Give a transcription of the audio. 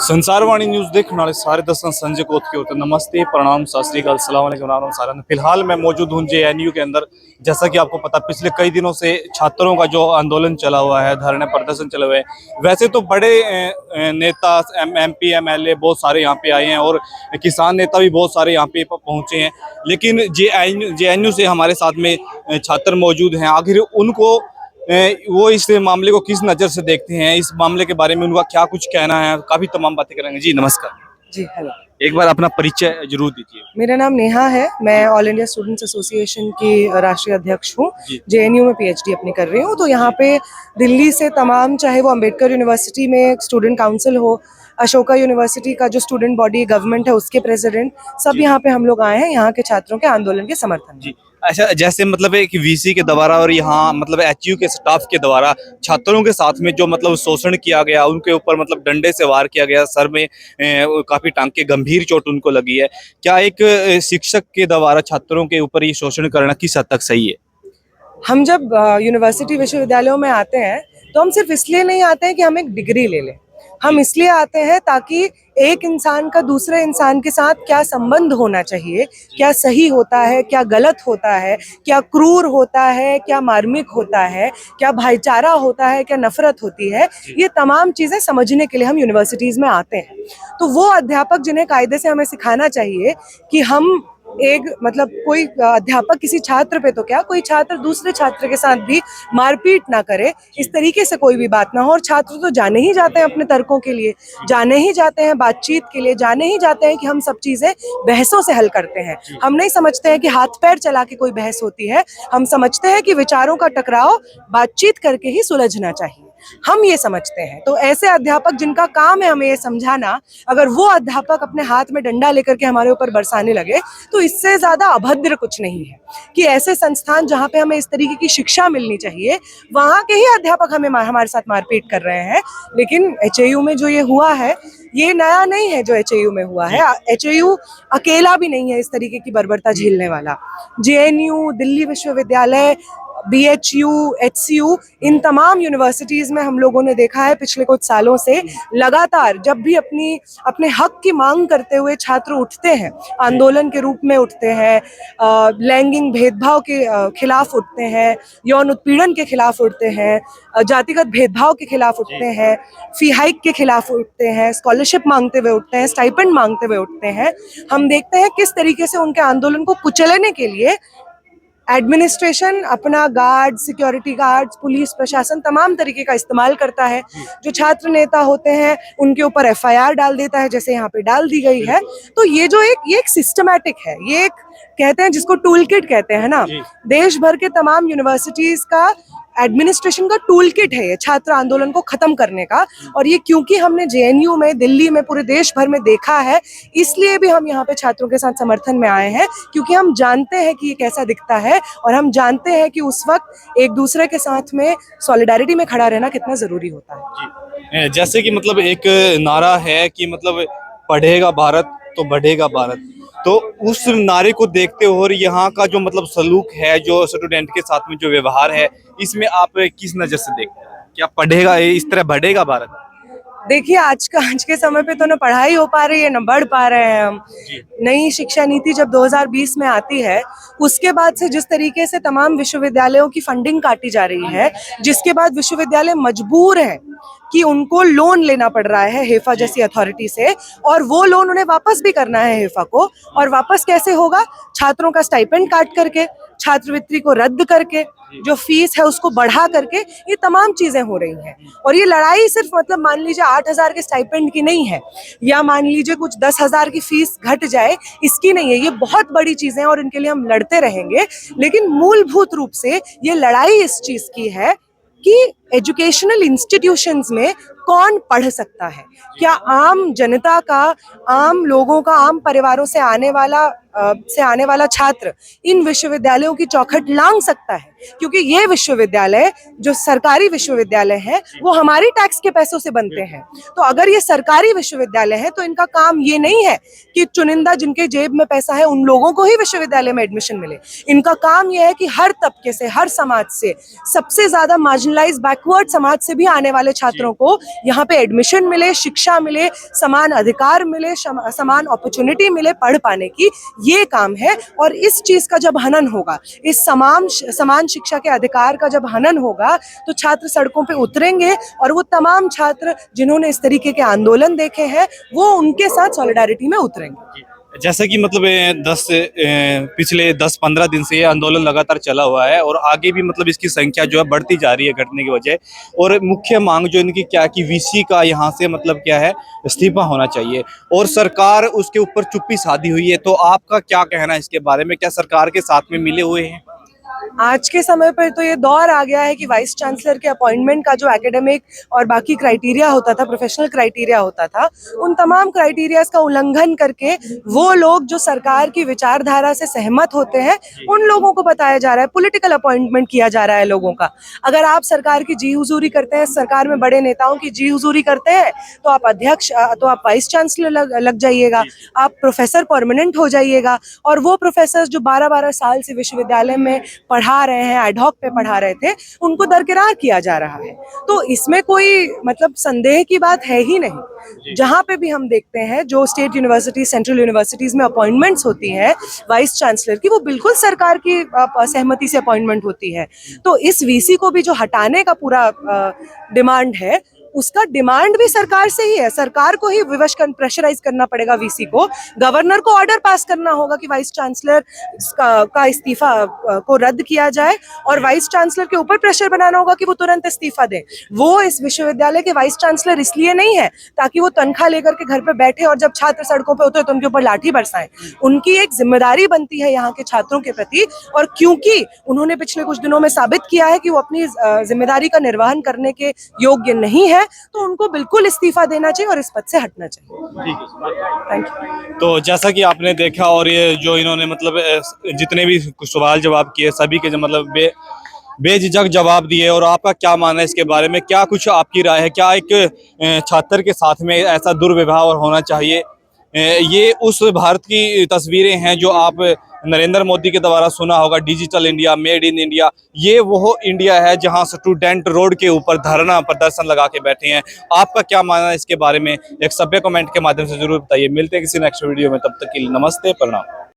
Sansarvani news देखने वाले सारे दर्शक संजय कोत के होते नमस्ते प्रणाम सत श्री अकाल अस्सलाम वालेकुम नाम सारा। फिलहाल मैं मौजूद हूँ जेएनयू के अंदर। जैसा कि आपको पता पिछले कई दिनों से छात्रों का जो आंदोलन चला हुआ है, धरने प्रदर्शन चले हुए हैं। वैसे तो बड़े नेता एमपी एमएलए बहुत सारे यहाँ पे आए हैं और किसान नेता भी बहुत सारे यहाँ पे पहुंचे हैं, लेकिन जेएनयू से हमारे साथ में छात्र मौजूद हैं। आखिर उनको वो इस मामले को किस नज़र से देखते हैं, इस मामले के बारे में उनका क्या कुछ कहना है, काफी तमाम बातें करेंगे। जी नमस्कार। जी हेलो। एक बार अपना परिचय जरूर दीजिए। मेरा नाम नेहा है, मैं ऑल इंडिया स्टूडेंट्स एसोसिएशन की राष्ट्रीय अध्यक्ष हूँ। जेएनयू में पीएचडी अपनी कर रही हूँ। तो यहाँ पे दिल्ली से तमाम, चाहे वो अंबेडकर यूनिवर्सिटी में स्टूडेंट काउंसिल हो, अशोका यूनिवर्सिटी का जो स्टूडेंट बॉडी गवर्नमेंट है उसके प्रेसिडेंट, सब यहाँ पे हम लोग आए हैं यहाँ के छात्रों के आंदोलन के समर्थन में। अच्छा, जैसे मतलब एक वीसी के द्वारा और यहाँ मतलब एचयू के स्टाफ के द्वारा छात्रों के साथ में जो मतलब शोषण किया गया, उनके ऊपर मतलब डंडे से वार किया गया, सर में काफी टांके गंभीर चोट उनको लगी है। क्या एक शिक्षक के द्वारा छात्रों के ऊपर ये शोषण करना किस हद तक सही है? हम जब यूनिवर्सिटी विश्वविद्यालयों में आते हैं तो हम सिर्फ इसलिए नहीं आते हैं कि हम एक डिग्री ले लें। हम इसलिए आते हैं ताकि एक इंसान का दूसरे इंसान के साथ क्या संबंध होना चाहिए, क्या सही होता है, क्या गलत होता है, क्या क्रूर होता है, क्या मार्मिक होता है, क्या भाईचारा होता है, क्या नफरत होती है, ये तमाम चीज़ें समझने के लिए हम यूनिवर्सिटीज़ में आते हैं। तो वो अध्यापक जिन्हें कायदे से हमें सिखाना चाहिए कि हम एक मतलब कोई अध्यापक किसी छात्र पे तो क्या, कोई छात्र दूसरे छात्र के साथ भी मारपीट ना करे, इस तरीके से कोई भी बात ना हो। और छात्र तो जाने ही जाते हैं अपने तर्कों के लिए, जाने ही जाते हैं बातचीत के लिए, जाने ही जाते हैं कि हम सब चीजें बहसों से हल करते हैं। हम नहीं समझते हैं कि हाथ पैर चला के कोई बहस होती है। हम समझते हैं कि विचारों का टकराव बातचीत करके ही सुलझना चाहिए, हम ये समझते हैं। तो ऐसे अध्यापक जिनका काम है हमें ये समझाना, अगर वो अध्यापक अपने हाथ में डंडा लेकर के हमारे ऊपर बरसाने लगे तो इससे ज्यादा अभद्र कुछ नहीं है कि ऐसे संस्थान जहाँ पे हमें इस तरीके की शिक्षा मिलनी चाहिए, वहाँ के ही अध्यापक हमें हमारे साथ मारपीट कर रहे हैं। लेकिन एचएयू में जो ये हुआ है, ये नया नहीं है। जो एचएयू में हुआ है, एचएयू अकेला भी नहीं है इस तरीके की बर्बरता झेलने वाला। जेएनयू, दिल्ली विश्वविद्यालय, बीएचयू, एचसीयू, इन तमाम यूनिवर्सिटीज़ में हम लोगों ने देखा है पिछले कुछ सालों से लगातार जब भी अपने हक की मांग करते हुए छात्र उठते हैं, आंदोलन के रूप में उठते हैं, लैंगिक भेदभाव के खिलाफ उठते हैं, यौन उत्पीड़न के खिलाफ उठते हैं, जातिगत भेदभाव के खिलाफ उठते हैं, फी हाइक के खिलाफ उठते हैं, स्कॉलरशिप मांगते हुए उठते हैं, स्टाइपेंड मांगते हुए उठते हैं, हम देखते हैं किस तरीके से उनके आंदोलन को कुचलने के लिए एडमिनिस्ट्रेशन अपना गार्ड, सिक्योरिटी गार्ड्स, पुलिस प्रशासन तमाम तरीके का इस्तेमाल करता है। जो छात्र नेता होते हैं उनके ऊपर एफआईआर डाल देता है, जैसे यहाँ पे डाल दी गई है। तो ये एक सिस्टमैटिक है, ये एक कहते हैं जिसको टूल किट कहते हैं ना, देश भर के तमाम यूनिवर्सिटीज का एडमिनिस्ट्रेशन का टूल किट है ये छात्र आंदोलन को खत्म करने का। और ये क्योंकि हमने जेएनयू में, दिल्ली में, पूरे देश भर में देखा है, इसलिए भी हम यहाँ पे छात्रों के साथ समर्थन में आए हैं, क्योंकि हम जानते हैं कि ये कैसा दिखता है और हम जानते हैं कि उस वक्त एक दूसरे के साथ में सॉलिडारिटी में खड़ा रहना कितना जरूरी होता है। जैसे कि मतलब एक नारा है कि मतलब पढ़ेगा भारत तो बढ़ेगा भारत, तो उस नारे को देखते हो और यहाँ का जो मतलब सलूक है, जो स्टूडेंट के साथ में जो व्यवहार है, इसमें आप किस नज़र से देखते हैं? क्या पढ़ेगा इस तरह बढ़ेगा भारत? देखिए, आज के समय पे तो ना पढ़ाई हो पा रही है, ना बढ़ पा रहे हैं हम। नई शिक्षा नीति जब 2020 में आती है, उसके बाद से जिस तरीके से तमाम विश्वविद्यालयों की फंडिंग काटी जा रही है, जिसके बाद विश्वविद्यालय मजबूर है कि उनको लोन लेना पड़ रहा है हेफा जैसी अथॉरिटी से, और वो लोन उन्हें वापस भी करना है हेफा को। और वापस कैसे होगा? छात्रों का स्टाइपेंड काट करके, छात्रवृत्ति को रद्द करके, जो फीस है उसको बढ़ा करके, ये तमाम चीजें हो रही हैं। और ये लड़ाई सिर्फ मतलब मान लीजिए 8,000 के स्टाइपेंड की नहीं है, या मान लीजिए कुछ 10,000 की फीस घट जाए, इसकी नहीं है। ये बहुत बड़ी चीजें हैं और इनके लिए हम लड़ते रहेंगे। लेकिन मूलभूत रूप से ये लड़ाई इस चीज की है कि एजुकेशनल इंस्टीट्यूशंस में कौन पढ़ सकता है। क्या आम जनता का, आम लोगों का, आम परिवारों से आने वाला से आने वाला छात्र इन विश्वविद्यालयों की चौखट लांघ सकता है, क्योंकि ये विश्वविद्यालय जो सरकारी विश्वविद्यालय है वो हमारी टैक्स के पैसों से बनते हैं। तो अगर ये सरकारी विश्वविद्यालय है तो इनका काम ये नहीं है कि चुनिंदा जिनके जेब में पैसा है उन लोगों को ही विश्वविद्यालय में एडमिशन मिले। इनका काम यह है कि हर तबके से, हर समाज से, सबसे ज्यादा मार्जिनलाइज बैकवर्ड समाज से भी आने वाले छात्रों को यहाँ पे एडमिशन मिले, शिक्षा मिले, समान अधिकार मिले, समान अपॉर्चुनिटी मिले पढ़ पाने की। ये काम है। और इस चीज का जब हनन होगा, इस समान शिक्षा के अधिकार का जब हनन होगा, तो छात्र सड़कों पे उतरेंगे और वो तमाम छात्र जिन्होंने इस तरीके के आंदोलन देखे हैं वो उनके साथ सॉलिडारिटी में उतरेंगे। जैसे कि मतलब पिछले 10-15 दिन से ये आंदोलन लगातार चला हुआ है और आगे भी मतलब इसकी संख्या जो है बढ़ती जा रही है घटने की वजह। और मुख्य मांग जो इनकी क्या कि वीसी का यहाँ से मतलब क्या है, इस्तीफा होना चाहिए और सरकार उसके ऊपर चुप्पी साधी हुई है। तो आपका क्या कहना है इसके बारे में? क्या सरकार के साथ में मिले हुए हैं? आज के समय पर तो ये दौर आ गया है कि वाइस चांसलर के अपॉइंटमेंट का जो एकेडमिक और बाकी क्राइटेरिया होता था, प्रोफेशनल क्राइटेरिया होता था, उन तमाम क्राइटेरियाज का उल्लंघन करके वो लोग जो सरकार की विचारधारा से सहमत होते हैं उन लोगों को बताया जा रहा है, पॉलिटिकल अपॉइंटमेंट किया जा रहा है लोगों का। अगर आप सरकार की जी हुजूरी करते हैं, सरकार में बड़े नेताओं की जी हुजूरी करते हैं, तो आप अध्यक्ष, तो आप वाइस चांसलर लग जाइएगा, आप प्रोफेसर परमानेंट हो जाइएगा। और वो प्रोफेसर जो 12-12 साल से विश्वविद्यालय में पढ़ा रहे हैं, एडहॉक पे पढ़ा रहे थे, उनको दरकिरार किया जा रहा है। तो इसमें कोई मतलब संदेह की बात है ही नहीं। जहां पे भी हम देखते हैं जो स्टेट यूनिवर्सिटी, सेंट्रल यूनिवर्सिटीज में अपॉइंटमेंट्स होती हैं वाइस चांसलर की, वो बिल्कुल सरकार की सहमति से अपॉइंटमेंट होती है। तो इस वीसी को भी जो हटाने का पूरा डिमांड है, उसका डिमांड भी सरकार से ही है। सरकार को ही विवश प्रेशराइज करना पड़ेगा वीसी को। गवर्नर को ऑर्डर पास करना होगा कि वाइस चांसलर का इस्तीफा को रद्द किया जाए और वाइस चांसलर के ऊपर प्रेशर बनाना होगा कि वो तुरंत इस्तीफा दें। वो इस विश्वविद्यालय के वाइस चांसलर इसलिए नहीं है ताकि वो तनख्वाह लेकर के घर पे बैठे और जब छात्र सड़कों पे उतरे तो उनके ऊपर लाठी बरसाएं। उनकी एक जिम्मेदारी बनती है यहाँ के छात्रों के प्रति, और क्योंकि उन्होंने पिछले कुछ दिनों में साबित किया है कि वो अपनी जिम्मेदारी का निर्वहन करने के योग्य नहीं है, तो उनको बिल्कुल इस्तीफा देना चाहिए और इस पद से हटना चाहिए। ठीक है, थैंक यू। तो जैसा कि आपने देखा और ये जो इन्होंने मतलब जितने भी सवाल जवाब किए सभी के मतलब बेझिझक जवाब दिए। और आपका क्या मानना है इसके बारे में? क्या कुछ आपकी राय है? क्या एक छात्र के साथ में ऐसा दुर्व्यवहार होना चाहिए? ये उस भारत की तस्वीरें हैं जो आप नरेंद्र मोदी के द्वारा सुना होगा, digital India, made in India. ये वो इंडिया है जहां स्टूडेंट रोड के ऊपर धरना प्रदर्शन लगा के बैठे हैं। आपका क्या मानना है इसके बारे में? एक सभ्य कमेंट के माध्यम से जरूर बताइए। मिलते हैं किसी नेक्स्ट वीडियो में, तब तक के लिए नमस्ते, प्रणाम।